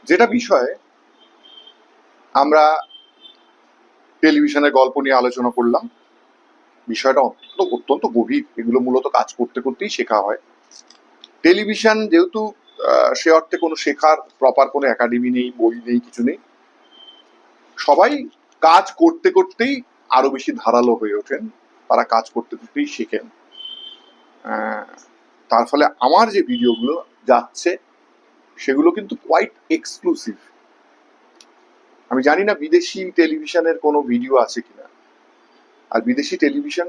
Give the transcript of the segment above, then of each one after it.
যেটা বিষয়ে আমরা টেলিভিশনের গল্প নিয়ে আলোচনা করলাম, বিষয়টা অত্যন্ত গভীর। এগুলো মূলত কাজ করতে করতেই শেখা হয়। টেলিভিশন যেহেতু সে অর্থে কোনো শেখার প্রপার কোনো একাডেমি নেই, বই নেই, কিছু নেই, সবাই কাজ করতে করতেই আরো বেশি ধারালো হয়ে ওঠেন, তারা কাজ করতে করতেই শেখেন। তার ফলে আমার যে ভিডিওগুলো যাচ্ছে সেগুলো কিন্তু কোয়াইট এক্সক্লুসিভ। আমি জানি না বিদেশি টেলিভিশনের কোনো ভিডিও আছে কিনা, আর বিদেশি টেলিভিশন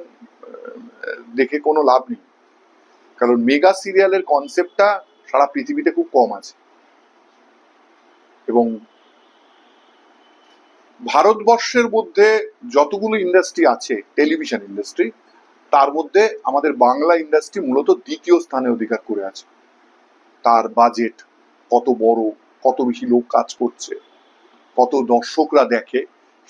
দেখে কোনো লাভ নেই, কারণ মেগা সিরিয়ালের কনসেপ্টটা সারা পৃথিবীতে খুব কম আছে। এবং ভারতবর্ষের মধ্যে যতগুলো ইন্ডাস্ট্রি আছে, টেলিভিশন ইন্ডাস্ট্রি, তার মধ্যে আমাদের বাংলা ইন্ডাস্ট্রি মূলত দ্বিতীয় স্থানে অধিকার করে আছে। তার বাজেট কত বড়, কত বেশি লোক কাজ করছে, কত দর্শকরা দেখে,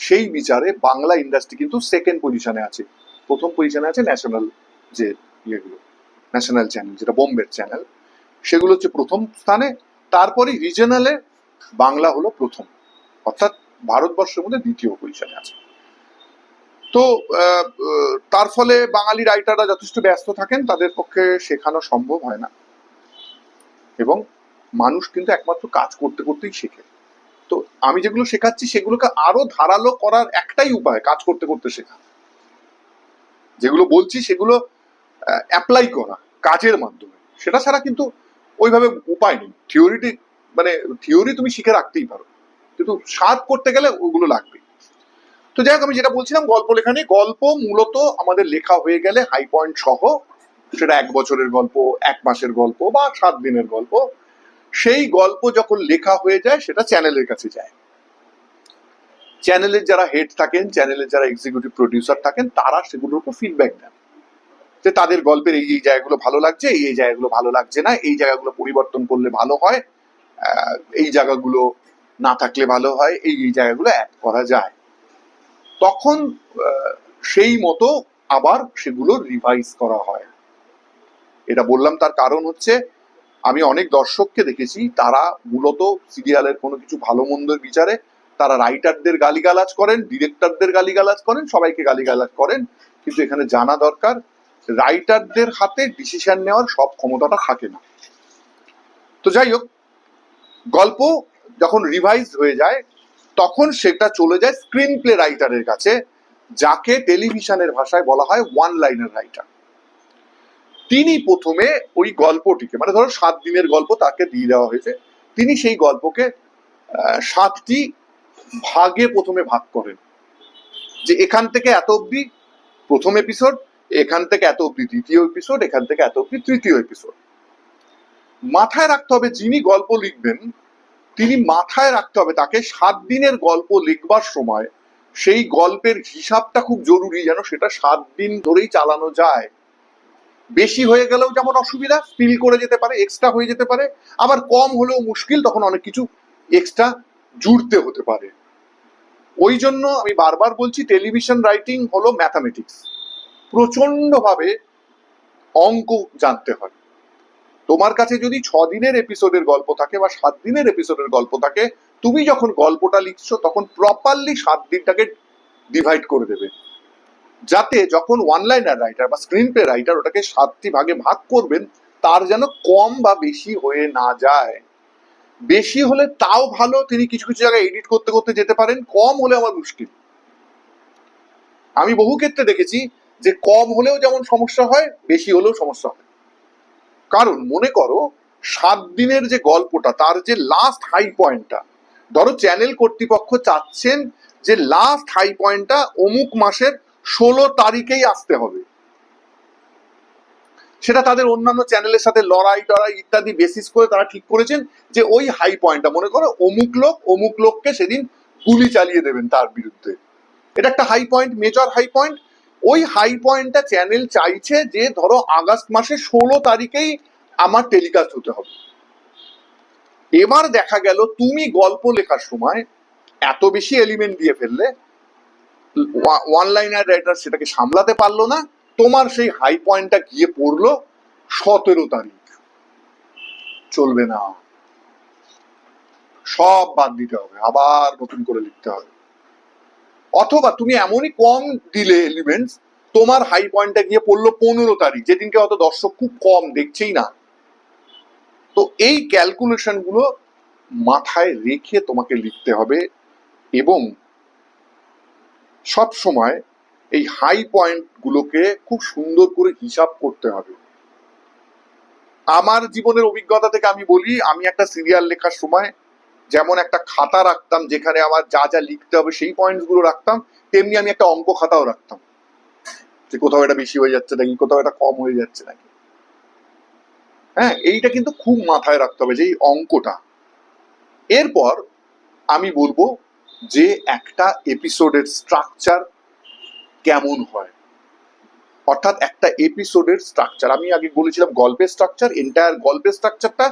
সেই বিচারে বাংলা ইন্ডাস্ট্রি কিন্তু সেকেন্ড পজিশনে আছে। প্রথম পজিশনে আছে ন্যাশনাল যে ইয়েগুলো, ন্যাশনাল চ্যানেল যেটা বোম্বের চ্যানেল, সেগুলো হচ্ছে প্রথম স্থানে। তারপরে রিজনালে বাংলা হলো প্রথম, অর্থাৎ ভারতবর্ষের মধ্যে দ্বিতীয় পজিশনে আছে। তো তার ফলে বাঙালি রাইটাররা যথেষ্ট ব্যস্ত থাকেন, তাদের পক্ষে শেখানো সম্ভব হয় না। এবং মানুষ কিন্তু একমাত্র কাজ করতে করতেই শেখে। তো আমি যেগুলো শেখাচ্ছি সেগুলোকে আরো ধারালো করার একটাই উপায়, কাজ করতে করতে শেখা। যেগুলো বলছি সেগুলো অ্যাপ্লাই করা কাজের মাধ্যমে, সেটা ছাড়া কিন্তু ওইভাবে উপায় নেই। থিওরি তুমি শিখে রাখতেই পারো, কিন্তু স্বাদ করতে গেলে ওগুলো লাগবে। তো যাই হোক, আমি যেটা বলছিলাম, গল্প লেখা নিয়ে। গল্প মূলত আমাদের লেখা হয়ে গেলে হাই পয়েন্ট সহ, সেটা 1 বছরের গল্প, 1 মাসের গল্প বা 7 দিনের গল্প, সেই গল্প যখন লেখা হয়ে যায় সেটা চ্যানেলের কাছে যায়। চ্যানেলের যারা হেড থাকেন, চ্যানেলের যারা এক্সিকিউটিভ প্রডিউসার থাকেন, তারা সেগুলোর উপর ফিডব্যাক দেন যে তাদের গল্পের এই জায়গাগুলো ভালো লাগছে, এই জায়গাগুলো ভালো লাগছে না, এই জায়গাগুলো পরিবর্তন করলে ভালো হয়, এই জায়গাগুলো না থাকলে ভালো হয়, এই জায়গাগুলো অ্যাড করা যায়। তখন সেই মতো আবার সেগুলো রিভাইজ করা হয়। এটা বললাম তার কারণ হচ্ছে, আমি অনেক দর্শককে দেখেছি তারা মূলত সিরিয়ালের কোনো কিছু ভালো মন্দের বিচারে তারা রাইটারদের গালিগালাজ করেন, ডিরেক্টরদের গালিগালাজ করেন, সবাইকে গালিগালাজ করেন। কিন্তু এখানে জানা দরকার, রাইটারদের হাতে ডিসিশন নেওয়ার সব ক্ষমতাটা থাকে না। তো যাই হোক, গল্প যখন রিভাইজ হয়ে যায় তখন সেটা চলে যায় স্ক্রিন প্লে রাইটারের কাছে, যাকে টেলিভিশনের ভাষায় বলা হয় ওয়ান লাইনার রাইটার। তিনি প্রথমে ওই গল্পটিকে, মানে ধরো 7 দিনের গল্প তাকে দিয়ে দেওয়া হয়েছে, তিনি সেই গল্পকে 7টি ভাগে প্রথমে ভাগ করেন। যে এখান থেকে এত অব্দি প্রথম এপিসোড, এখান থেকে এত অব্দি দ্বিতীয় এপিসোড, এখান থেকে এত অব্দি তৃতীয় এপিসোড। মাথায় রাখতে হবে, যিনি গল্প লিখবেন তিনি মাথায় রাখতে হবে তাকে 7 দিনের গল্প লিখবার সময় সেই গল্পের হিসাবটা খুব জরুরি, যেন সেটা 7 দিন ধরেই চালানো যায়। বেশি হয়ে গেলেও যেমন অসুবিধা, স্পিল করে যেতে পারে, এক্সট্রা হয়ে যেতে পারে, আবার কম হলেও মুশকিল, তখন অনেক কিছু এক্সট্রা জুড়তে হতে পারে। ওই জন্য আমি বারবার বলছি, টেলিভিশন রাইটিং হলো ম্যাথামেটিক্স। প্রচন্ড ভাবে অঙ্ক জানতে হয়। তোমার কাছে যদি 6 দিনের এপিসোডের গল্প থাকে বা 7 দিনের এপিসোডের গল্প থাকে, তুমি যখন গল্পটা লিখছো তখন প্রপারলি 7 দিনটাকে ডিভাইড করে দেবে, যাতে যখন ওয়ান লাইনার রাইটার বা স্ক্রিন প্লে রাইটার ওটাকে 7টি ভাগে ভাগ করবেন, তার যেন কম বা বেশি হয়ে না যায়। বেশি হলে তাও ভালো, তিনি কিছু কিছু জায়গায় এডিট করতে করতে যেতে পারেন, কম হলে আমার মুশকিল। আমি বহু ক্ষেত্রে দেখেছি যে কম হলেও যেমন সমস্যা হয়, বেশি হলেও সমস্যা হয়। কারণ মনে করো 7 দিনের যে গল্পটা, তার যে লাস্ট হাই পয়েন্টটা, ধরো চ্যানেল কর্তৃপক্ষ চাচ্ছেন যে লাস্ট হাই পয়েন্টটা অমুক মাসের 16 তারিখেই আসতে হবে, সেটা তাদের অন্যান্য চ্যানেলের সাথে লড়াই টড়াই ইত্যাদি বেসিস করে তারা ঠিক করেছেন যে ওই হাই পয়েন্টটা, মনে করো অমুক লোককে সেদিন গুলি চালিয়ে দেবেন তার বিরুদ্ধে, এটা একটা high point, major high point. ওই হাই পয়েন্টটা চ্যানেল চাইছে যে ধরো আগস্ট মাসের 16 তারিখেই আমার টেলিকাস্ট হতে হবে। এবার দেখা গেল তুমি গল্প লেখার সময় এত বেশি এলিমেন্ট দিয়ে ফেললে, ওয়ান লাইনার রাইটার সেটাকে সামলাতে পারলো না, তোমার সেই হাই পয়েন্টটা গিয়ে পড়লো 17 তারিখ। চলবে না। সব বাদ দিতে হবে, আবার নতুন করে লিখতে হবে। অথবা তুমি এমনই কম দিলে এলিমেন্টস, তোমার হাই পয়েন্টটা গিয়ে পড়লো 15 তারিখ, যেদিনকে হয়তো দর্শক খুব কম দেখছেই না। তো এই ক্যালকুলেশন গুলো মাথায় রেখে তোমাকে লিখতে হবে, এবং সব সময় এই হাই পয়েন্ট গুলোকে খুব সুন্দর করে হিসাব করতে হবে। আমার জীবনের অভিজ্ঞতা থেকে আমি বলি, আমি একটা সিরিয়াল লেখার সময় যেমন একটা খাতা রাখতাম যেখানে আমার যা যা লিখতে হবে সেই পয়েন্টস গুলো রাখতাম, তেমনি আমি একটা অঙ্ক খাতাও রাখতাম, যে কোথাও এটা বেশি হয়ে যাচ্ছে নাকি, কোথাও এটা কম হয়ে যাচ্ছে নাকি। হ্যাঁ, এইটা কিন্তু খুব মাথায় রাখতে হবে, যে এই অঙ্কটা। এরপর আমি বলবো যে একটা এপিসোডের স্ট্রাকচার কেমন হয়, অর্থাৎ একটা এপিসোডের স্ট্রাকচার। আমি আগে বলেছিলাম গল্পের স্ট্রাকচার, এন্টায়ার গল্পের স্ট্রাকচারটা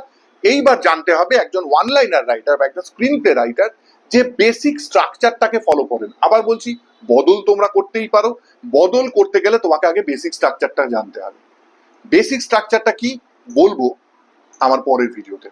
এইবার জানতে হবে একজন ওয়ান লাইনার রাইটার বা একটা স্ক্রিন প্লে রাইটার যে বেসিক স্ট্রাকচারটাকে ফলো করেন। আবার বলছি, বদল তোমরা করতেই পারো, বদল করতে গেলে তোমাকে আগে বেসিক স্ট্রাকচারটা জানতে হবে। বেসিক স্ট্রাকচারটা কি বলবো আমার পরের ভিডিওতে।